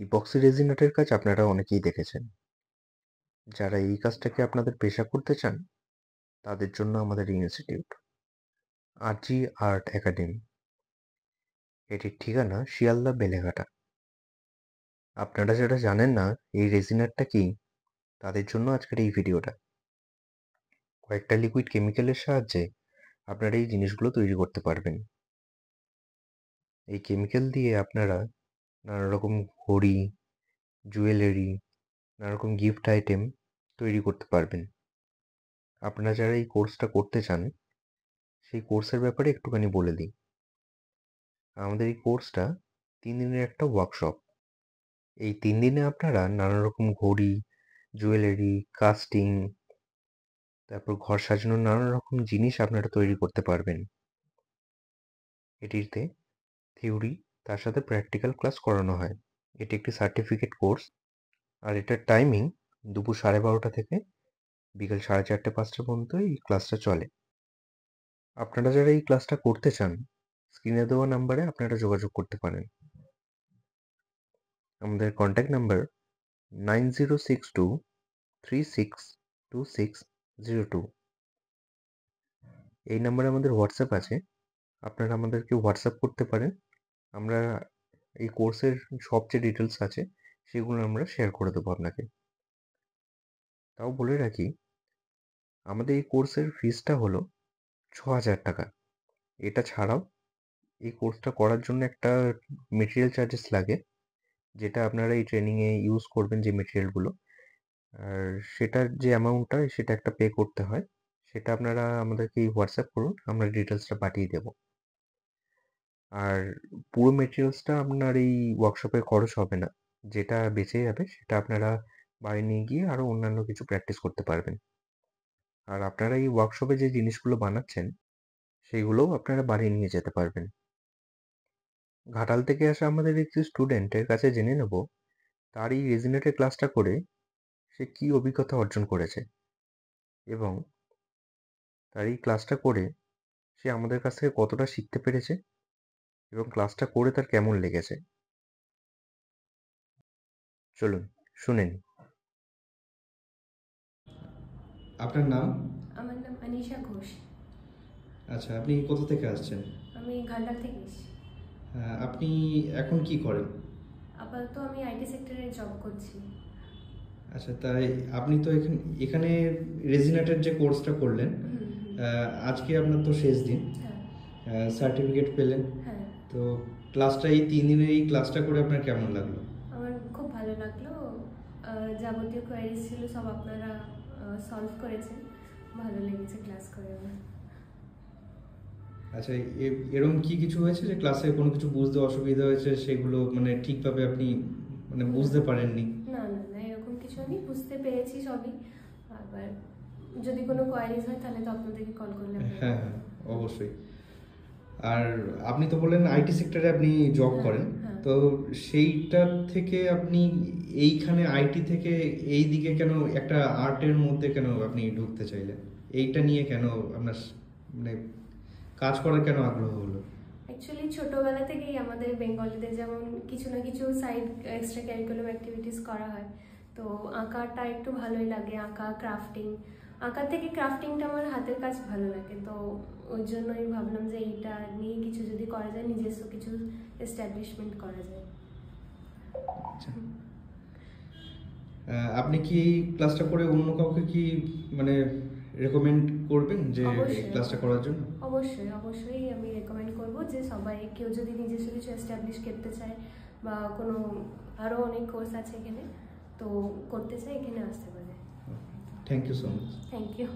Epoxy raisin আর্টের কাজ আপনারা অনেকেই দেখেছেন। যারা এই কাজটাকে আপনাদের পেশা করতে চান তাদের জন্য আমাদের ইনস্টিটিউট আরজি আর্ট একাডেমি। এটির ঠিকানা শিয়ালদা বেলেঘাটা। আপনারা যারা জানেন না এই রেজিন আর্টটা কি, তাদের জন্য আজকের এই ভিডিওটা। কয়েকটা লিকুইড কেমিক্যালের সাহায্যে আপনারা এই জিনিসগুলো তৈরি করতে পারবেন। এই কেমিক্যাল দিয়ে আপনারা নানা রকম ঘড়ি, জুয়েলারি, নানা রকম গিফট আইটেম তৈরি করতে পারবেন। আপনারা যারা এই কোর্সটা করতে চান সেই কোর্সের ব্যাপারে একটুখানি বলে দিই। আমাদের এই কোর্সটা 3 দিনের একটা ওয়ার্কশপ। এই 3 দিনে আপনারা নানা রকম ঘড়ি, জুয়েলারি, কাস্টিং, তারপর ঘর সাজানোর নানা রকম জিনিস আপনারা তৈরি করতে পারবেন। এটিতে থিওরি তার সাথে প্র্যাকটিক্যাল ক্লাস করানো হয়। এটি একটি সার্টিফিকেট কোর্স আর এটার টাইমিং দুপুর 12:30 থেকে বিকেল 4:30-5টা পর্যন্ত এই ক্লাসটা চলে। আপনারা যারা এই ক্লাসটা করতে চান স্ক্রিনে দেওয়া নাম্বারে আপনারা যোগাযোগ করতে পারেন। আমাদের কন্ট্যাক্ট নাম্বার 9062362602। এই নাম্বারে আমাদের হোয়াটসঅ্যাপ আছে, আপনারা আমাদেরকে হোয়াটসঅ্যাপ করতে পারেন। আমরা এই কোর্সের সব যে ডিটেলস আছে সেগুলো আমরা শেয়ার করে দেবো আপনাকে। তাও বলে রাখি, আমাদের এই কোর্সের ফিসটা হলো 6,000 টাকা। এটা ছাড়াও এই কোর্সটা করার জন্য একটা মেটেরিয়াল চার্জেস লাগে, যেটা আপনারা এই ট্রেনিংয়ে ইউজ করবেন যে মেটেরিয়ালগুলো, আর সেটার যে অ্যামাউন্টটা সেটা একটা পে করতে হয়। সেটা আপনারা আমাদেরকে হোয়াটসঅ্যাপ করুন, আমরা ডিটেলসটা পাঠিয়ে দেব। আর পুরো মেটেরিয়ালসটা আপনার এই ওয়ার্কশপে খরচ হবে না, যেটা বেঁচে যাবে সেটা আপনারা বাড়ি নিয়ে গিয়ে আরও অন্যান্য কিছু প্র্যাকটিস করতে পারবেন। আর আপনারা এই ওয়ার্কশপে যে জিনিসগুলো বানাচ্ছেন সেগুলোও আপনারা বাড়ি নিয়ে যেতে পারবেন। ঘাটাল থেকে আসা আমাদের একটি স্টুডেন্টের কাছে জেনে নেব তার এই রেজিনেটের ক্লাসটা করে সে কী অভিজ্ঞতা অর্জন করেছে এবং তার এই ক্লাসটা করে সে আমাদের কাছ থেকে কতটা শিখতে পেরেছে এবং ক্লাসটা করে তার কেমন লেগেছে। চলুন শুনে নিই। আপনার নাম? আমার নাম আনিশা ঘোষ। আচ্ছা, আপনি কোথা থেকে আসছেন? আমি ঘাটাল থেকে এসেছি। আপনি এখন কি করেন? আপাতত আমি আইটি সেক্টরে জব করছি। আচ্ছা, তাই আপনি তো এখানে রেজিনেটের যে কোর্সটা করলেন, আজকে আপনার তো শেষ দিন, সার্টিফিকেট পেলেন। হ্যাঁ। তো ক্লাসটা এই 3 দিনের এই ক্লাসটা করে আপনার কেমন লাগলো? আমার খুব ভালো লাগলো। যাবতীয় কোয়ারিজ ছিল সব আপনারা সলভ করেছেন, ভালো লেগেছে ক্লাস করে আমার। আচ্ছা, এরকম কি কিছু হয়েছে যে ক্লাসে কোনো কিছু বুঝতে অসুবিধা হয়েছে, সেগুলো মানে ঠিকভাবে আপনি মানে বুঝতে পারেননি? না না না, এরকম কিছু আমি বুঝতে পেরেছি সবই। আবার যদি কোনো কোয়ারিজ হয় তাহলে তো আপনাদেরকে কল করলে। হ্যাঁ হ্যাঁ, অবশ্যই। আর আপনি তো বললেন আইটি সেক্টরে আপনি জব করেন, তো সেইটার থেকে আপনি এইখানে আইটি থেকে এই দিকে কেন, একটা আর্টের মধ্যে কেন আপনি ঢুকতে চাইলেন? এইটা নিয়ে কেন আপনার মানে কাজ করার কেন আগ্রহ হলো? অ্যাকচুয়ালি ছোটোবেলা থেকেই আমাদের বেঙ্গলিদের যেমন কিছু না কিছু সাইড এক্সট্রা ক্যারিকুলাম অ্যাক্টিভিটিস করা হয়, তো আঁকাটা একটু ভালোই লাগে। আঁকা, ক্রাফটিং, আঁকা থেকে ক্রাফটিংটা আমার হাতের কাজ ভালো লাগে, তো ওই জন্যই ভাবলাম যে এইটা নিয়ে কিছু যদি করা যায়, নিজস্ব কিছু এস্টাবলিশমেন্ট করা যায়। আচ্ছা, আপনি কি এই ক্লাসটা করে অন্য কাউকে কি মানে রেকমেন্ড করবেন যে এই ক্লাসটা করার জন্য? অবশ্যই অবশ্যই আমি রেকমেন্ড করব যে সবাই, কেউ যদি নিজস্ব কিছু এস্টাবলিশ করতে চায় বা কোনো আরও অনেক কোর্স আছে এখানে, তো করতে চায়, এখানে আসতে পারে। Thank you so much. Thank you.